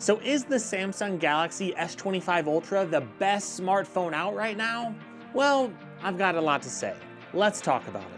So is the Samsung Galaxy S25 Ultra the best smartphone out right now? Well, I've got a lot to say. Let's talk about it.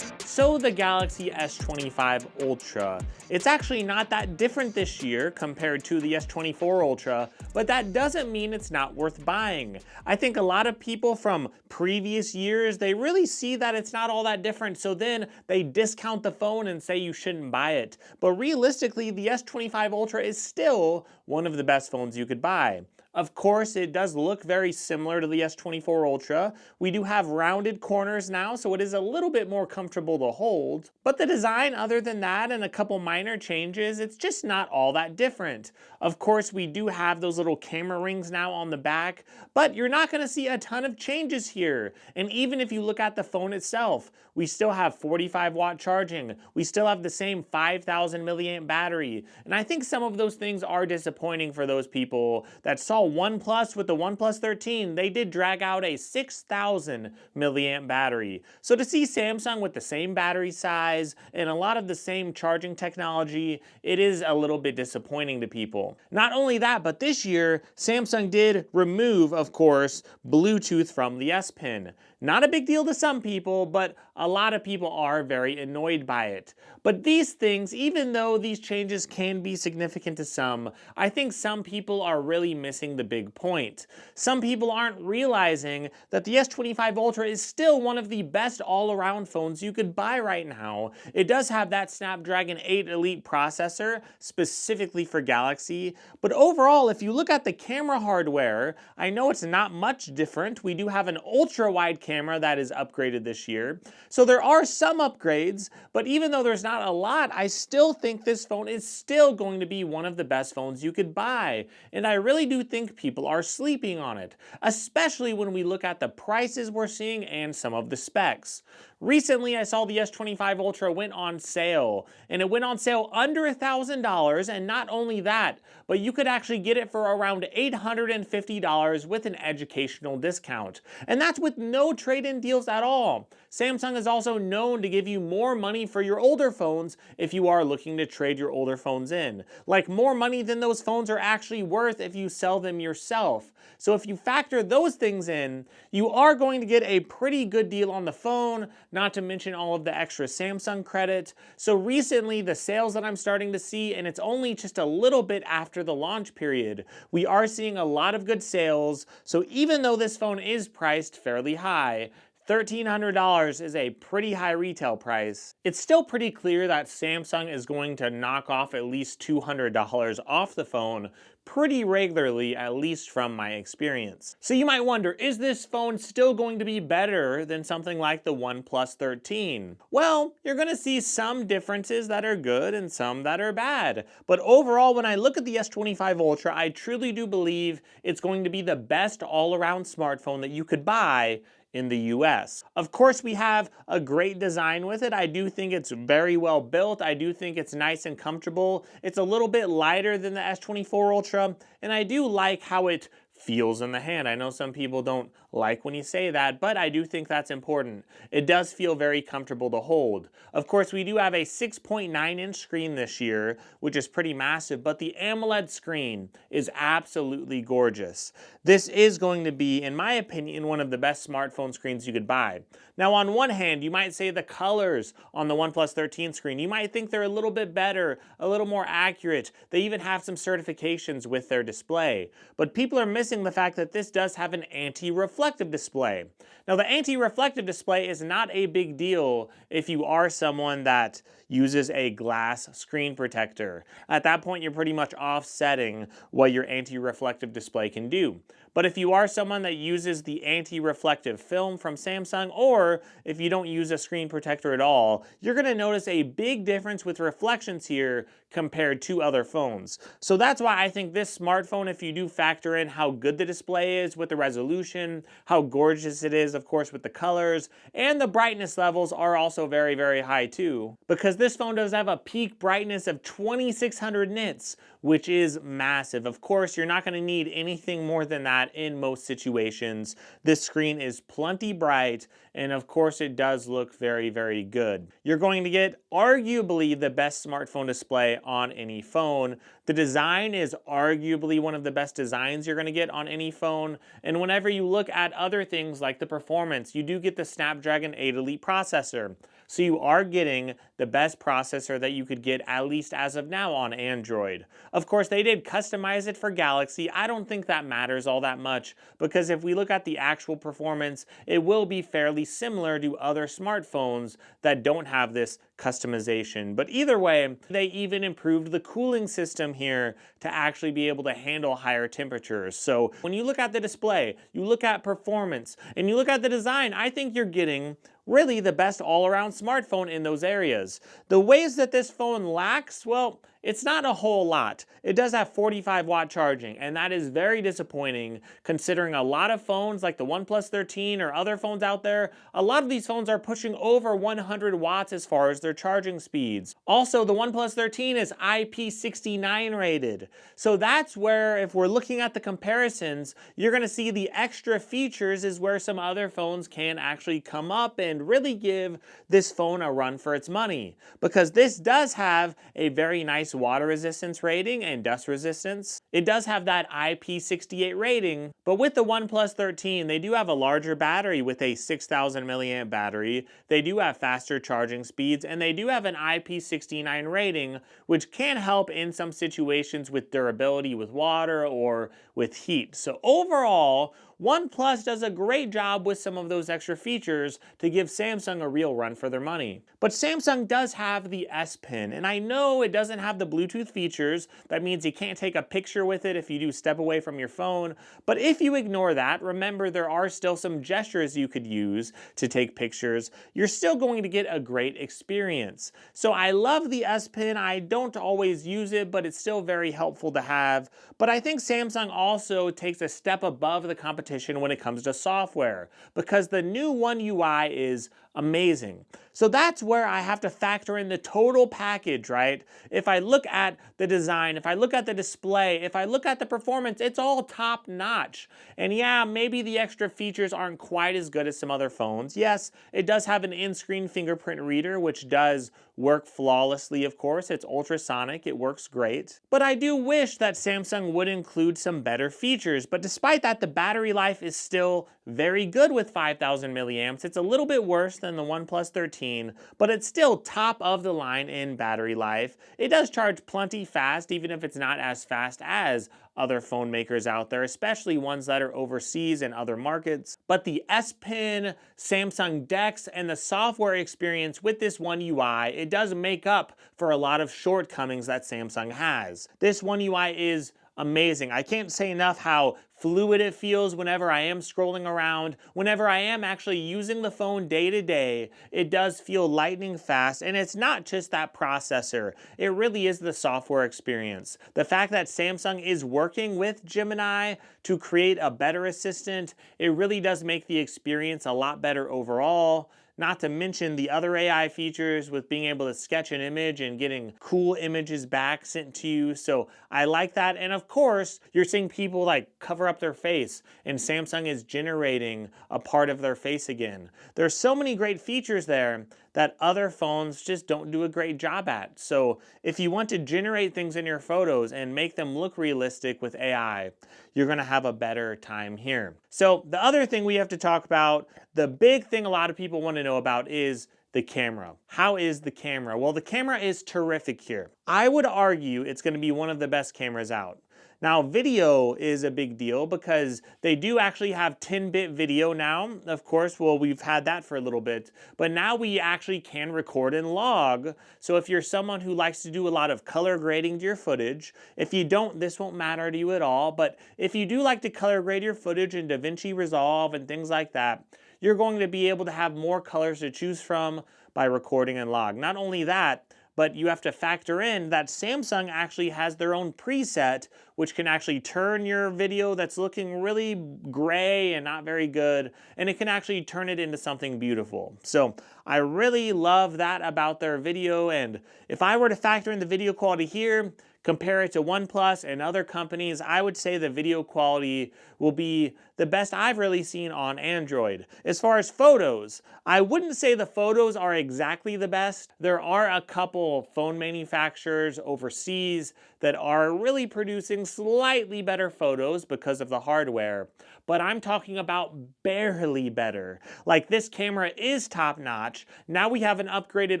So the Galaxy S25 Ultra, it's actually not that different this year compared to the S24 Ultra, but that doesn't mean it's not worth buying. I think a lot of people from previous years, they really see that it's not all that different, so then they discount the phone and say you shouldn't buy it. But realistically, the S25 Ultra is still one of the best phones you could buy. Of course, it does look very similar to the S24 Ultra. We do have rounded corners now, so it is a little bit more comfortable to hold. But the design, other than that and a couple minor changes, it's just not all that different. Of course, we do have those little camera rings now on the back, but you're not going to see a ton of changes here. And even if you look at the phone itself, we still have 45-watt charging. We still have the same 5,000 milliamp battery. And I think some of those things are disappointing for those people that saw OnePlus with the OnePlus 13. They did drag out a 6,000 milliamp battery. So to see Samsung with the same battery size and a lot of the same charging technology, it is a little bit disappointing to people. Not only that, but this year, Samsung did remove, of course, Bluetooth from the S Pen. Not a big deal to some people, but a lot of people are very annoyed by it. But these things, even though these changes can be significant to some, I think some people are really missing the big point. Some people aren't realizing that the S25 Ultra is still one of the best all-around phones you could buy right now. It does have that Snapdragon 8 Elite processor, specifically for Galaxy, but overall, if you look at the camera hardware, I know it's not much different. We do have an ultra-wide camera that is upgraded this year. So there are some upgrades, but even though there's not a lot, I still think this phone is still going to be one of the best phones you could buy. And I really do think people are sleeping on it, especially when we look at the prices we're seeing and some of the specs. Recently, I saw the S25 Ultra went on sale, and it went on sale under $1,000, and not only that, but you could actually get it for around $850 with an educational discount. And that's with no trade-in deals at all. Samsung is also known to give you more money for your older phones if you are looking to trade your older phones in. Like more money than those phones are actually worth if you sell them yourself. So if you factor those things in, you are going to get a pretty good deal on the phone, not to mention all of the extra Samsung credit. So recently, the sales that I'm starting to see, and it's only just a little bit after the launch period, we are seeing a lot of good sales. So even though this phone is priced fairly high, $1,300 is a pretty high retail price. It's still pretty clear that Samsung is going to knock off at least $200 off the phone pretty regularly, at least from my experience. So you might wonder, is this phone still going to be better than something like the OnePlus 13? Well, you're going to see some differences that are good and some that are bad. But overall, when I look at the S25 Ultra, I truly do believe it's going to be the best all-around smartphone that you could buy in the US. Of course, we have a great design with it. I do think it's very well built. I do think it's nice and comfortable. It's a little bit lighter than the S24 Ultra, and I do like how it feels in the hand. I know some people don't like when you say that, but I do think that's important. It does feel very comfortable to hold. Of course, we do have a 6.9-inch screen this year, which is pretty massive, but the AMOLED screen is absolutely gorgeous. This is going to be, in my opinion, one of the best smartphone screens you could buy. Now, on one hand, you might say the colors on the OnePlus 13 screen, you might think they're a little bit better, a little more accurate. They even have some certifications with their display. But people are missing the fact that this does have an anti-reflective display. Now, the anti-reflective display is not a big deal if you are someone that uses a glass screen protector. At that point, you're pretty much offsetting what your anti-reflective display can do. But if you are someone that uses the anti-reflective film from Samsung, or if you don't use a screen protector at all, you're going to notice a big difference with reflections here compared to other phones. So that's why I think this smartphone, if you do factor in how good the display is with the resolution, how gorgeous it is, of course, with the colors, and the brightness levels are also very, very high too. Because this phone does have a peak brightness of 2600 nits, which is massive. Of course, you're not going to need anything more than that that in most situations. This screen is plenty bright, and of course it does look very, very good. You're going to get arguably the best smartphone display on any phone. The design is arguably one of the best designs you're going to get on any phone, and whenever you look at other things like the performance, you do get the Snapdragon 8 Elite processor. So you are getting the best processor that you could get, at least as of now, on Android. Of course, they did customize it for Galaxy. I don't think that matters all that much, because if we look at the actual performance, it will be fairly similar to other smartphones that don't have this customization. But either way, they even improved the cooling system here to actually be able to handle higher temperatures. So when you look at the display, you look at performance, and you look at the design, I think you're getting really the best all-around smartphone in those areas. The ways that this phone lacks, well, it's not a whole lot. It does have 45-watt charging, and that is very disappointing considering a lot of phones like the OnePlus 13 or other phones out there, a lot of these phones are pushing over 100 watts as far as their charging speeds. Also, the OnePlus 13 is IP69 rated. So that's where, if we're looking at the comparisons, you're going to see the extra features is where some other phones can actually come up and really give this phone a run for its money. Because this does have a very nice water resistance rating and dust resistance. It does have that IP68 rating, but with the OnePlus 13, they do have a larger battery with a 6,000 milliamp battery. They do have faster charging speeds, and they do have an IP69 rating, which can help in some situations with durability with water or with heat. So overall, OnePlus does a great job with some of those extra features to give Samsung a real run for their money. But Samsung does have the S Pen, and I know it doesn't have the Bluetooth features. That means you can't take a picture with it if you do step away from your phone. But if you ignore that, remember there are still some gestures you could use to take pictures. You're still going to get a great experience. So I love the S Pen. I don't always use it, but it's still very helpful to have. But I think Samsung also takes a step above the competition when it comes to software, because the new One UI is amazing. So that's where I have to factor in the total package, right? If I look at the design, if I look at the display, if I look at the performance, it's all top notch. And yeah, maybe the extra features aren't quite as good as some other phones. Yes, it does have an in-screen fingerprint reader, which does work flawlessly, of course. It's ultrasonic, it works great. But I do wish that Samsung would include some better features. But despite that, the battery life is still very good with 5,000 milliamps. It's a little bit worse than the OnePlus 13, but it's still top of the line in battery life. It does charge plenty fast, even if it's not as fast as other phone makers out there, especially ones that are overseas and other markets. But the S Pen, Samsung DeX, and the software experience with this One UI, it does make up for a lot of shortcomings that Samsung has. This One UI is amazing. I can't say enough how fluid it feels whenever I am scrolling around. Whenever I am actually using the phone day to day, it does feel lightning fast, and it's not just that processor. It really is the software experience. The fact that Samsung is working with Gemini to create a better assistant, it really does make the experience a lot better overall. Not to mention the other AI features with being able to sketch an image and getting cool images back sent to you. So I like that. And of course, you're seeing people like cover up their face, and Samsung is generating a part of their face again. There's so many great features there that other phones just don't do a great job at. So if you want to generate things in your photos and make them look realistic with AI, you're going to have a better time here. So the other thing we have to talk about, the big thing a lot of people want to know about, is the camera. How is the camera? Well, the camera is terrific here. I would argue it's going to be one of the best cameras out. Now, video is a big deal because they do actually have 10-bit video now. Of course, well, we've had that for a little bit, but now we actually can record and log. So if you're someone who likes to do a lot of color grading to your footage, if you don't, this won't matter to you at all. But if you do like to color grade your footage in DaVinci Resolve and things like that, you're going to be able to have more colors to choose from by recording and log. Not only that, but you have to factor in that Samsung actually has their own preset which can actually turn your video that's looking really gray and not very good, and it can actually turn it into something beautiful. So I really love that about their video, and if I were to factor in the video quality here, compare it to OnePlus and other companies, I would say the video quality will be the best I've really seen on Android. As far as photos, I wouldn't say the photos are exactly the best. There are a couple phone manufacturers overseas that are really producing slightly better photos because of the hardware, but I'm talking about barely better. Like, this camera is top notch. Now we have an upgraded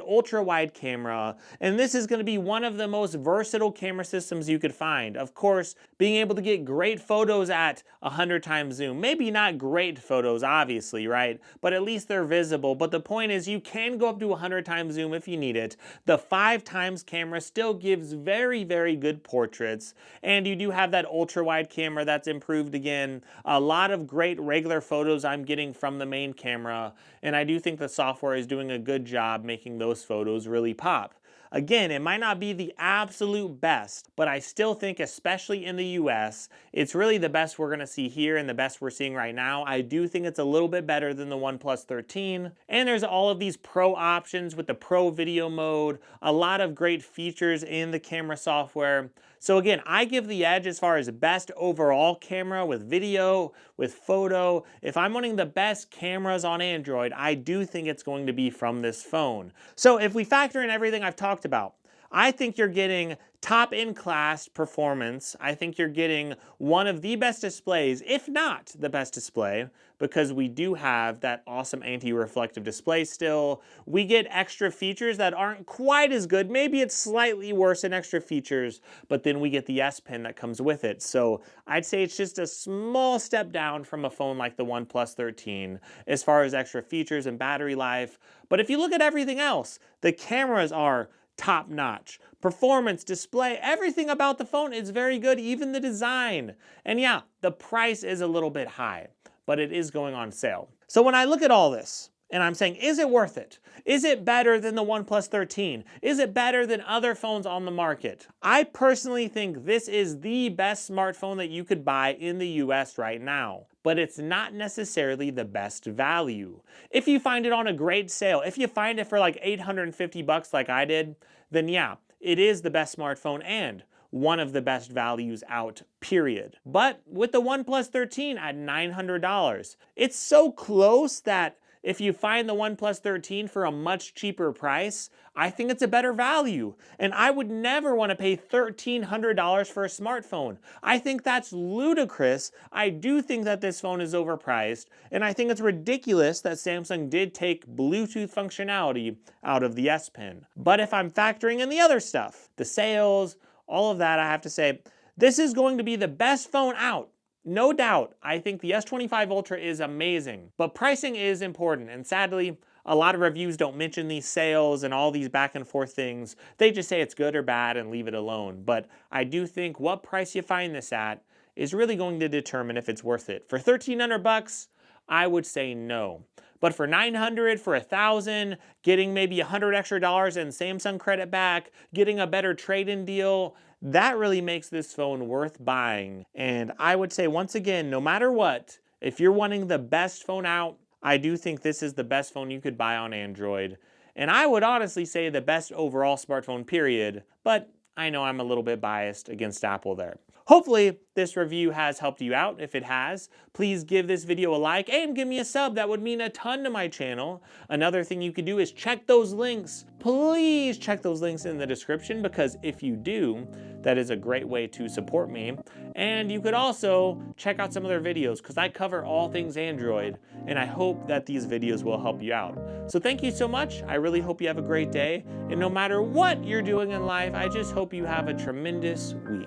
ultra wide camera, and this is going to be one of the most versatile camera systems you could find. Of course, being able to get great photos at 100 times zoom. Maybe not great photos, obviously, right? But at least they're visible. But the point is, you can go up to 100 times zoom if you need it. The 5 times camera still gives very, very good portraits. And you do have that ultra wide camera that's improved again. A lot of great regular photos I'm getting from the main camera. And I do think the software is doing a good job making those photos really pop. Again, it might not be the absolute best, but I still think, especially in the US, it's really the best we're going to see here and the best we're seeing right now. I do think it's a little bit better than the OnePlus 13. And there's all of these pro options with the pro video mode, a lot of great features in the camera software. So again, I give the edge as far as best overall camera with video, with photo. If I'm wanting the best cameras on Android, I do think it's going to be from this phone. So if we factor in everything I've talked about, I think you're getting top in class performance. I think you're getting one of the best displays, if not the best display, because we do have that awesome anti-reflective display still. We get extra features that aren't quite as good. Maybe it's slightly worse in extra features, but then we get the S Pen that comes with it. So I'd say it's just a small step down from a phone like the OnePlus 13 as far as extra features and battery life. But if you look at everything else, the cameras are top notch. Performance, display, everything about the phone is very good, even the design. And yeah, the price is a little bit high, but it is going on sale. So when I look at all this, and I'm saying, is it worth it? Is it better than the OnePlus 13? Is it better than other phones on the market? I personally think this is the best smartphone that you could buy in the US right now. But it's not necessarily the best value. If you find it on a great sale, if you find it for like 850 bucks like I did, then yeah, it is the best smartphone and one of the best values out, period. But with the OnePlus 13 at $900, it's so close that if you find the OnePlus 13 for a much cheaper price, I think it's a better value. And I would never want to pay $1,300 for a smartphone. I think that's ludicrous. I do think that this phone is overpriced. And I think it's ridiculous that Samsung did take Bluetooth functionality out of the S Pen. But if I'm factoring in the other stuff, the sales, all of that, I have to say, this is going to be the best phone out. No doubt, I think the S25 Ultra is amazing, but pricing is important, and sadly, a lot of reviews don't mention these sales and all these back and forth things. They just say it's good or bad and leave it alone. But I do think what price you find this at is really going to determine if it's worth it. For 1,300 bucks, I would say no. But for 900, for 1,000, getting maybe 100 extra dollars in Samsung credit back, getting a better trade-in deal, that really makes this phone worth buying. And I would say, once again, no matter what, if you're wanting the best phone out, I do think this is the best phone you could buy on Android. And I would honestly say the best overall smartphone, period. But I know I'm a little bit biased against Apple there. Hopefully, this review has helped you out. If it has, please give this video a like and give me a sub. That would mean a ton to my channel. Another thing you could do is check those links. Please check those links in the description, because if you do, that is a great way to support me. And you could also check out some of their videos, because I cover all things Android, and I hope that these videos will help you out. So thank you so much. I really hope you have a great day. And no matter what you're doing in life, I just hope you have a tremendous week.